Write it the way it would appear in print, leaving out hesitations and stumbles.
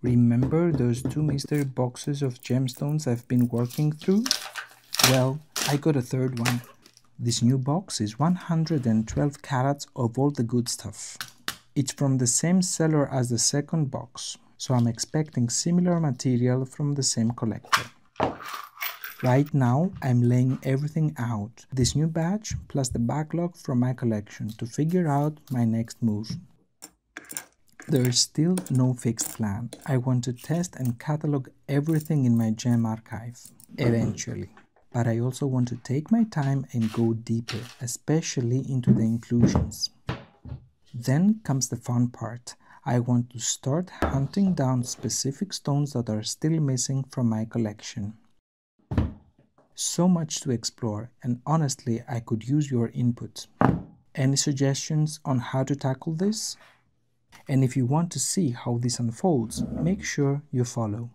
Remember those two mystery boxes of gemstones I've been working through? Well, I got a third one. This new box is 112 carats of all the good stuff. It's from the same seller as the second box, so I'm expecting similar material from the same collector. Right now, I'm laying everything out, this new batch plus the backlog from my collection, to figure out my next move. There's still no fixed plan. I want to test and catalog everything in my gem archive, eventually. But I also want to take my time and go deeper, especially into the inclusions. Then comes the fun part. I want to start hunting down specific stones that are still missing from my collection. So much to explore, and honestly, I could use your input. Any suggestions on how to tackle this? And if you want to see how this unfolds, make sure you follow.